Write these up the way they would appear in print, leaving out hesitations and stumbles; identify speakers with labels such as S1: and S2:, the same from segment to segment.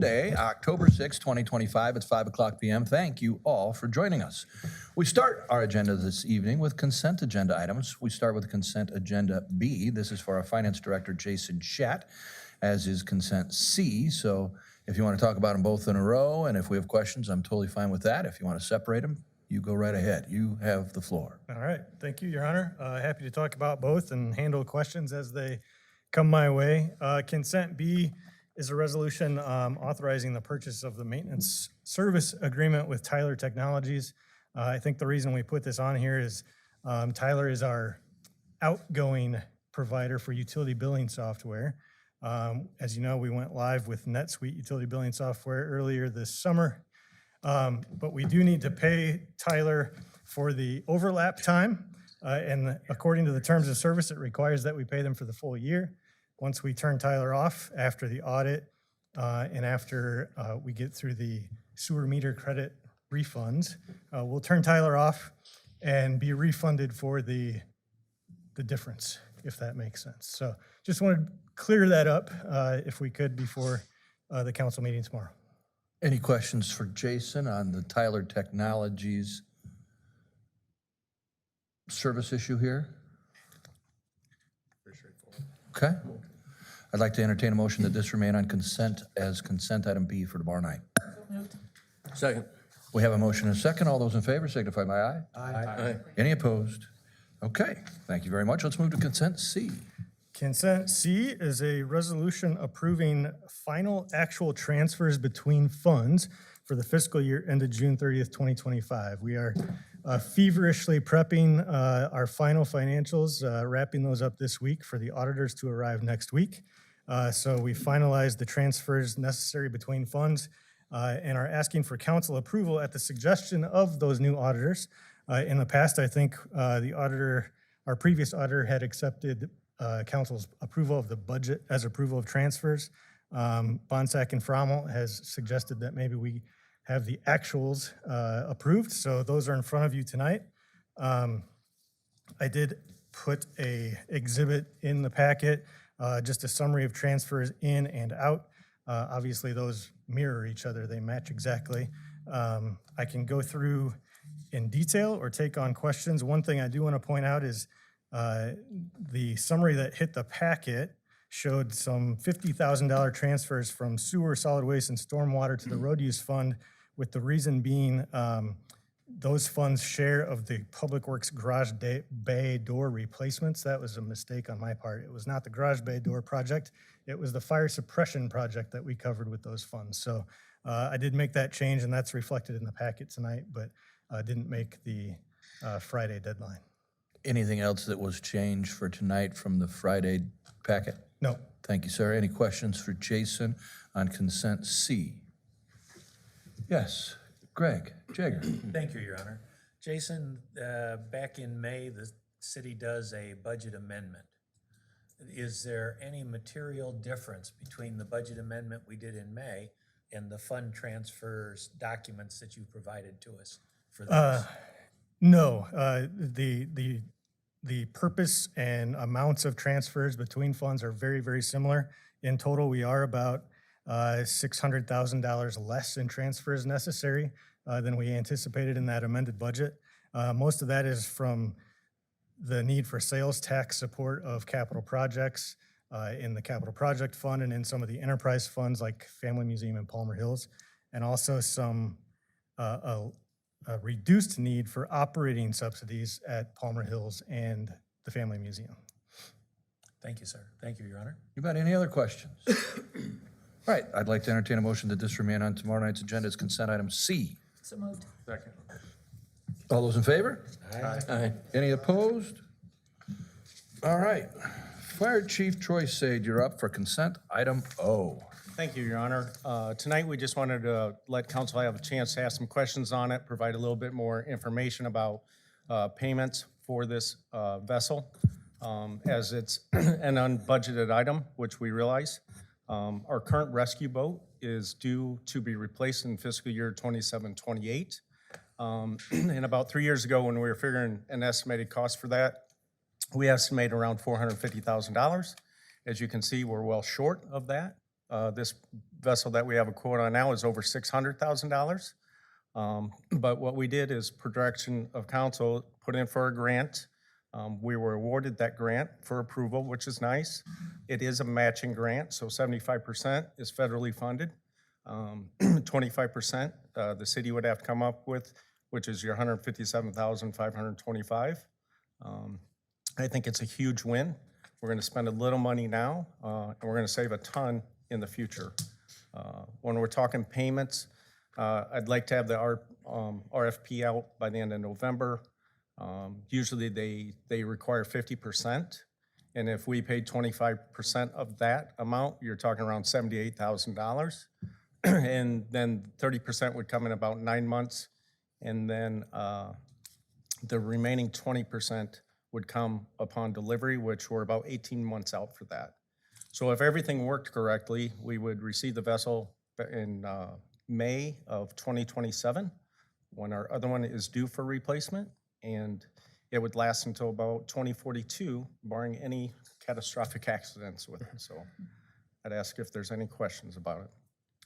S1: Day, October 6, 2025. It's 5 o'clock p.m. Thank you all for joining us. We start our agenda this evening with consent agenda items. We start with consent agenda B. This is for our finance director, Jason Schatt, as is consent C. So if you want to talk about them both in a row, and if we have questions, I'm totally fine with that. If you want to separate them, you go right ahead. You have the floor.
S2: All right. Thank you, Your Honor. Happy to talk about both and handle questions as they come my way. Consent B is a resolution authorizing the purchase of the maintenance service agreement with Tyler Technologies. I think the reason we put this on here is Tyler is our outgoing provider for utility billing software. As you know, we went live with NetSuite utility billing software earlier this summer, but we do need to pay Tyler for the overlap time, and according to the terms of service, it requires that we pay them for the full year. Once we turn Tyler off after the audit and after we get through the sewer meter credit refunds, we'll turn Tyler off and be refunded for the difference, if that makes sense. So just wanted to clear that up if we could before the council meeting tomorrow.
S1: Any questions for Jason on the Tyler Technologies service issue here?
S3: Pretty straightforward.
S1: Okay. I'd like to entertain a motion that this remain on consent as consent item B for tomorrow night.
S3: Second.
S1: We have a motion and a second. All those in favor signify by aye.
S3: Aye.
S1: Any opposed? Okay, thank you very much. Let's move to consent C.
S2: Consent C is a resolution approving final actual transfers between funds for the fiscal year ended June 30th, 2025. We are feverishly prepping our final financials, wrapping those up this week for the auditors to arrive next week. So we finalized the transfers necessary between funds and are asking for council approval at the suggestion of those new auditors. In the past, I think our previous auditor had accepted council's approval of the budget as approval of transfers. Bonsack and Frommel has suggested that maybe we have the actuals approved, so those are in front of you tonight. I did put a exhibit in the packet, just a summary of transfers in and out. Obviously, those mirror each other. They match exactly. I can go through in detail or take on questions. One thing I do want to point out is the summary that hit the packet showed some $50,000 transfers from sewer, solid waste, and stormwater to the road use fund, with the reason being those funds share of the Public Works garage bay door replacements. That was a mistake on my part. It was not the garage bay door project. It was the fire suppression project that we covered with those funds. So I did make that change, and that's reflected in the packet tonight, but I didn't make the Friday deadline.
S1: Anything else that was changed for tonight from the Friday packet?
S2: No.
S1: Thank you, sir. Any questions for Jason on consent C? Yes, Greg Jagger.
S4: Thank you, Your Honor. Jason, back in May, the city does a budget amendment. Is there any material difference between the budget amendment we did in May and the fund transfers documents that you provided to us for this?
S2: No, the purpose and amounts of transfers between funds are very, very similar. In total, we are about $600,000 less in transfers necessary than we anticipated in that amended budget. Most of that is from the need for sales tax support of capital projects in the capital project fund and in some of the enterprise funds like Family Museum in Palmer Hills, and also some a reduced need for operating subsidies at Palmer Hills and the Family Museum.
S4: Thank you, sir. Thank you, Your Honor.
S1: You got any other questions? All right, I'd like to entertain a motion that this remain on tomorrow night's agenda as consent item C.
S5: So moved.
S3: Second.
S1: All those in favor?
S3: Aye.
S1: Any opposed? All right. Fire Chief Troy Sade, you're up for consent item O.
S6: Thank you, Your Honor. Tonight, we just wanted to let council have a chance to ask some questions on it, provide a little bit more information about payments for this vessel, as it's an unbudgeted item, which we realize. Our current rescue boat is due to be replaced in fiscal year 27-28. And about 3 years ago, when we were figuring an estimated cost for that, we estimate around $450,000. As you can see, we're well short of that. This vessel that we have a quote on now is over $600,000. But what we did is, per direction of council, put in for a grant. We were awarded that grant for approval, which is nice. It is a matching grant, so 75% is federally funded. 25% the city would have to come up with, which is your $157,525. I think it's a huge win. We're going to spend a little money now, and we're going to save a ton in the future. When we're talking payments, I'd like to have the RFP out by the end of November. Usually they require 50%, and if we paid 25% of that amount, you're talking around $78,000. And then 30% would come in about 9 months, and then the remaining 20% would come upon delivery, which we're about 18 months out for that. So if everything worked correctly, we would receive the vessel in May of 2027, when our other one is due for replacement, and it would last until about 2042, barring any catastrophic accidents with it. So I'd ask if there's any questions about it.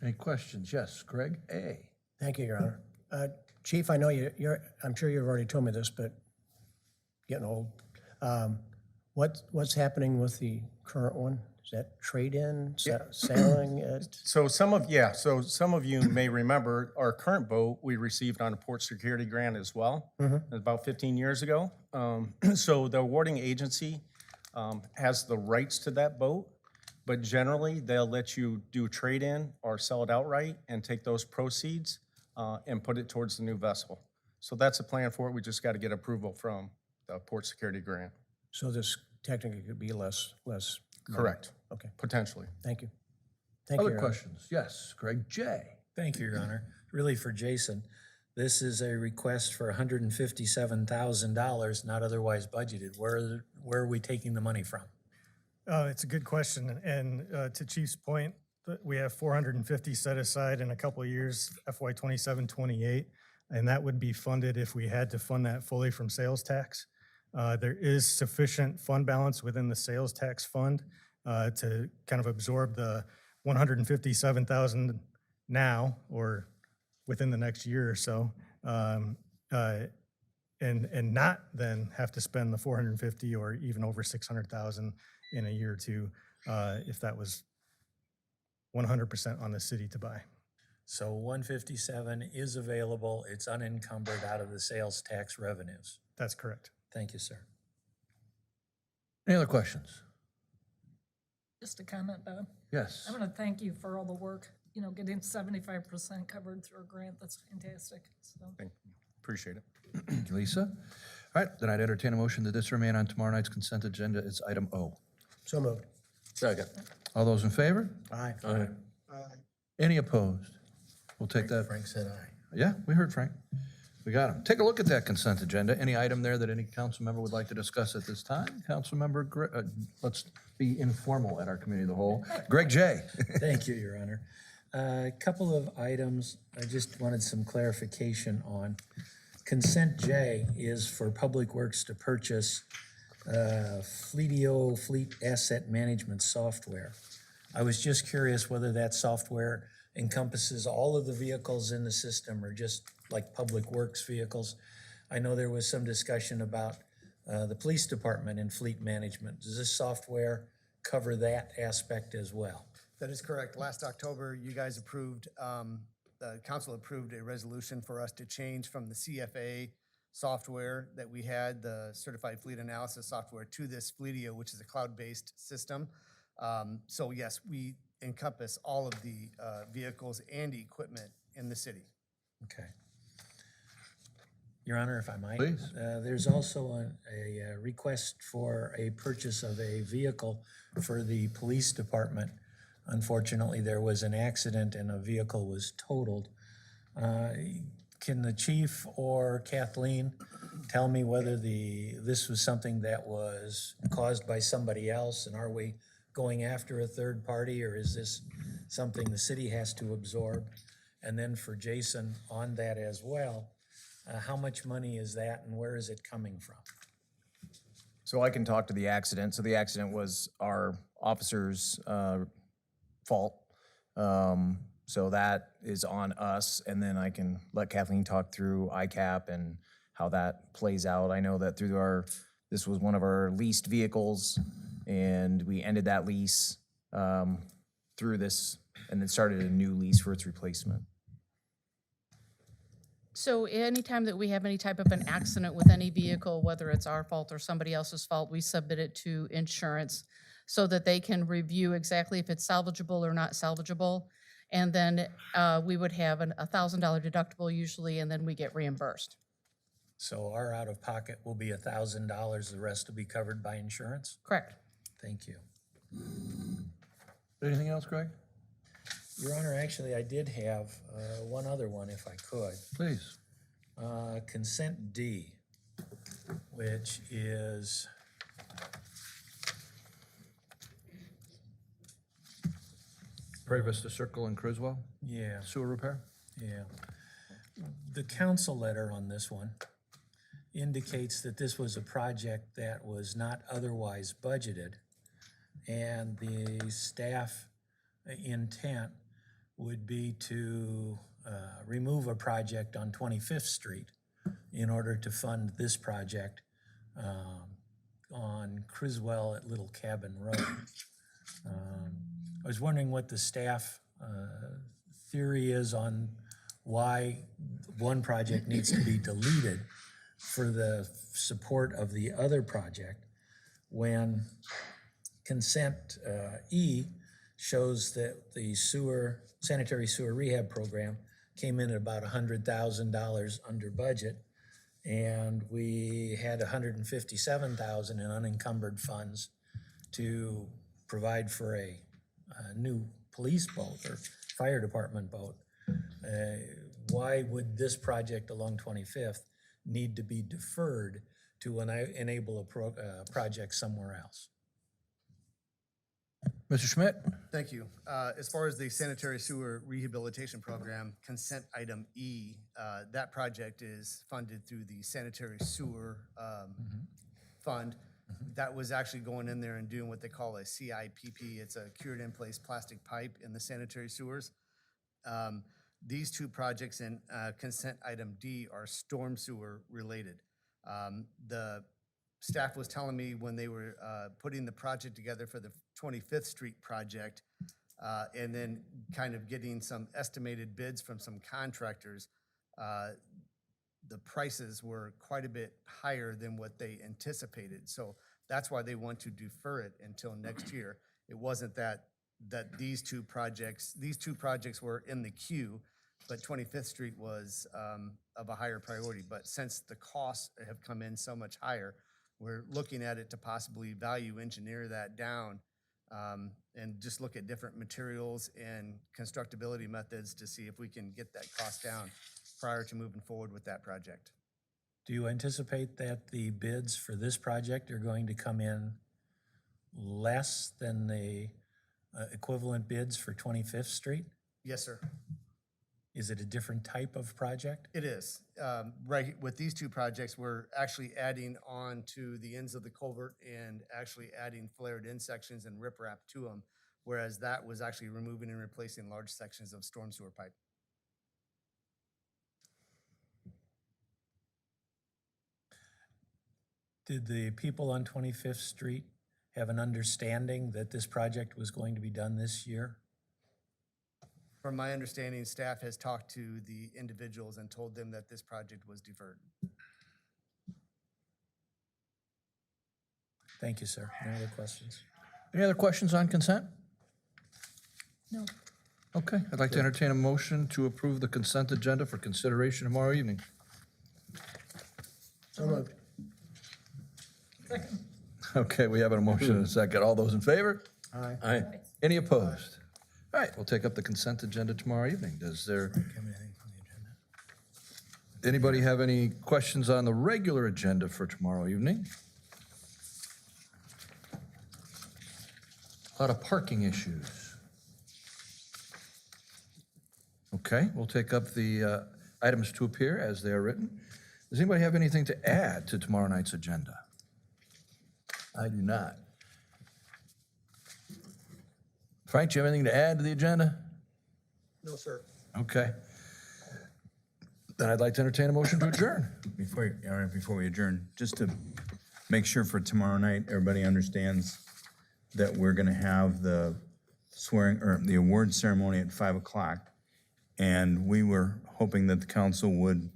S1: Any questions? Yes, Greg A.
S5: Thank you, Your Honor. Chief, I know I'm sure you've already told me this, but getting old. What's happening with the current one? Is that trade-in, sailing?
S6: So some of you may remember our current boat we received on a port security grant as well, about 15 years ago. So the awarding agency has the rights to that boat, but generally they'll let you do trade-in or sell it outright and take those proceeds and put it towards the new vessel. So that's a plan for it. We just got to get approval from the port security grant.
S5: So this technically could be less.
S6: Correct.
S5: Okay,
S6: Potentially.
S5: thank you. Thank you,
S1: Other
S5: Your Honor.
S1: questions? Yes, Greg J.
S4: Thank you, Your Honor. Really for Jason, this is a request for $157,000 not otherwise budgeted. Where are we taking the money from?
S2: It's a good question, and to Chief's point, we have 450 set aside in a couple of years, FY 27, 28, and that would be funded if we had to fund that fully from sales tax. There is sufficient fund balance within the sales tax fund to kind of absorb the 157,000 now or within the next year or so, and not then have to spend the 450 or even over 600,000 in a year or two if that was 100% on the city to buy.
S4: So 157 is available. It's unencumbered out of the sales tax revenues.
S2: That's correct.
S4: Thank you, sir.
S1: Any other questions?
S7: Just a comment, Bob.
S1: Yes.
S7: I want to thank you for all the work, getting 75% covered through a grant. That's fantastic. So
S6: Appreciate it.
S1: Thank you, Lisa. All right, then I'd entertain a motion that this remain on tomorrow night's consent agenda. It's item O.
S5: So moved.
S3: Second.
S1: All those in favor?
S5: Aye.
S3: Aye.
S1: Any opposed? We'll take that.
S4: Frank said aye.
S1: Yeah, we heard Frank. We got him. Take a look at that consent agenda. Any item there that any council member would like to discuss at this time? Council member, let's be informal at our committee of the whole. Greg J.
S4: Thank you, Your Honor. A couple of items I just wanted some clarification on. Consent J is for Public Works to purchase Fleetio Fleet Asset Management Software. I was just curious whether that software encompasses all of the vehicles in the system or just like Public Works vehicles. I know there was some discussion about the police department and fleet management. Does this software cover that aspect as well?
S8: That is correct. Last October, you guys approved, the council approved a resolution for us to change from the CFA software that we had, the Certified Fleet Analysis software, to this Fleetio, which is a cloud-based system. So yes, we encompass all of the vehicles and equipment in the city.
S4: Okay. Your Honor, if I might.
S1: Please.
S4: There's also a request for a purchase of a vehicle for the police department. Unfortunately, there was an accident and a vehicle was totaled. Can the chief or Kathleen tell me whether this was something that was caused by somebody else, and are we going after a third party, or is this something the city has to absorb? And then for Jason on that as well, how much money is that and where is it coming from?
S9: So I can talk to the accident. So the accident was our officer's fault. So that is on us, and then I can let Kathleen talk through ICAP and how that plays out. I know that this was one of our leased vehicles, and we ended that lease through this, and then started a new lease for its replacement.
S10: So anytime that we have any type of an accident with any vehicle, whether it's our fault or somebody else's fault, we submit it to insurance so that they can review exactly if it's salvageable or not salvageable. And then we would have a $1,000 deductible usually, and then we get reimbursed.
S4: So our out-of-pocket will be $1,000, the rest will be covered by insurance?
S10: Correct.
S4: Thank you.
S1: Anything else, Greg?
S4: Your Honor, actually, I did have one other one, if I could.
S1: Please.
S4: Consent D, which is
S1: Prairie Vista Circle in Criswell,
S4: yeah,
S1: sewer repair?
S4: yeah. The council letter on this one indicates that this was a project that was not otherwise budgeted, and the staff intent would be to remove a project on 25th Street in order to fund this project on Criswell at Little Cabin Road. I was wondering what the staff theory is on why one project needs to be deleted for the support of the other project, when consent E shows that the sanitary sewer rehab program came in at about $100,000 under budget, and we had $157,000 in unencumbered funds to provide for a new police boat or fire department boat. Why would this project along 25th need to be deferred to enable a project somewhere else?
S1: Mr. Schmidt?
S8: Thank you. As far as the sanitary sewer rehabilitation program, consent item E, that project is funded through the sanitary sewer fund. That was actually going in there and doing what they call a CIPP. It's a cured in place plastic pipe in the sanitary sewers. These two projects in consent item D are storm sewer related. The staff was telling me when they were putting the project together for the 25th Street project, and then kind of getting some estimated bids from some contractors, the prices were quite a bit higher than what they anticipated. So that's why they want to defer it until next year. It wasn't that these two projects were in the queue, but 25th Street was of a higher priority. But since the costs have come in so much higher, we're looking at it to possibly value engineer that down and just look at different materials and constructability methods to see if we can get that cost down prior to moving forward with that project.
S4: Do you anticipate that the bids for this project are going to come in less than the equivalent bids for 25th Street?
S8: Yes, sir.
S4: Is it a different type of project?
S8: It is. Right, with these two projects, we're actually adding on to the ends of the culvert and actually adding flared in sections and riprap to them, whereas that was actually removing and replacing large sections of storm sewer pipe.
S4: Did the people on 25th Street have an understanding that this project was going to be done this year?
S8: From my understanding, staff has talked to the individuals and told them that this project was deferred.
S4: Thank you, sir. Any other questions?
S1: Any other questions on consent?
S7: No.
S1: Okay, I'd like to entertain a motion to approve the consent agenda for consideration tomorrow evening.
S5: So moved.
S7: Second.
S1: Okay, we have a motion and a second. All those in favor?
S3: Aye.
S1: Any opposed? All right, we'll take up the consent agenda tomorrow evening. Does there, anybody have any questions on the regular agenda for tomorrow evening? A lot of parking issues. Okay, we'll take up the items to appear as they are written. Does anybody have anything to add to tomorrow night's agenda? I do not. Frank, do you have anything to add to the agenda?
S5: No, sir.
S1: Okay. Then I'd like to entertain a motion to adjourn.
S11: Before we adjourn, just to make sure for tomorrow night, everybody understands that we're gonna have the swearing, or the award ceremony at 5 o'clock. And we were hoping that the council would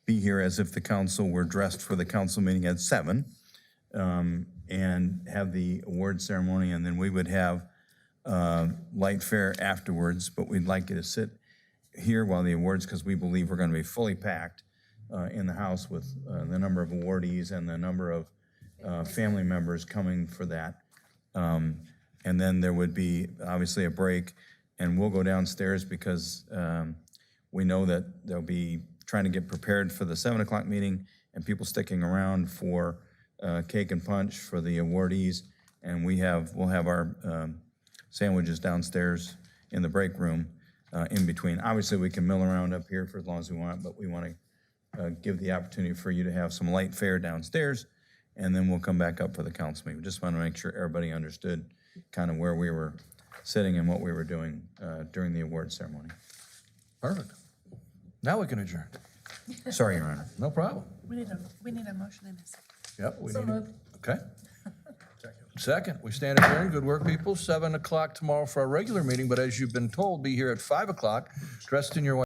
S11: be here as if the council were dressed for the council meeting at 7, and have the award ceremony, and then we would have light fare afterwards, but we'd like you to sit here while the awards, because we believe we're gonna be fully packed in the house with the number of awardees and the number of family members coming for that. And then there would be obviously a break, and we'll go downstairs because we know that they'll be trying to get prepared for the 7 o'clock meeting and people sticking around for cake and punch for the awardees. And we'll have our sandwiches downstairs in the break room in between. Obviously, we can mill around up here for as long as we want, but we want to give the opportunity for you to have some light fare downstairs, and then we'll come back up for the council meeting. We just want to make sure everybody understood kind of where we were sitting and what we were doing during the award ceremony.
S1: Perfect. Now we can adjourn.
S11: Sorry, Your Honor.
S1: No problem.
S12: We need a motion in a second.
S1: Yep. we
S7: So
S1: need it.
S7: moved.
S1: Okay. Second, we stand adjourned. Good work, people. 7 o'clock tomorrow for our regular meeting, but as you've been told, be here at 5 o'clock, dressed in your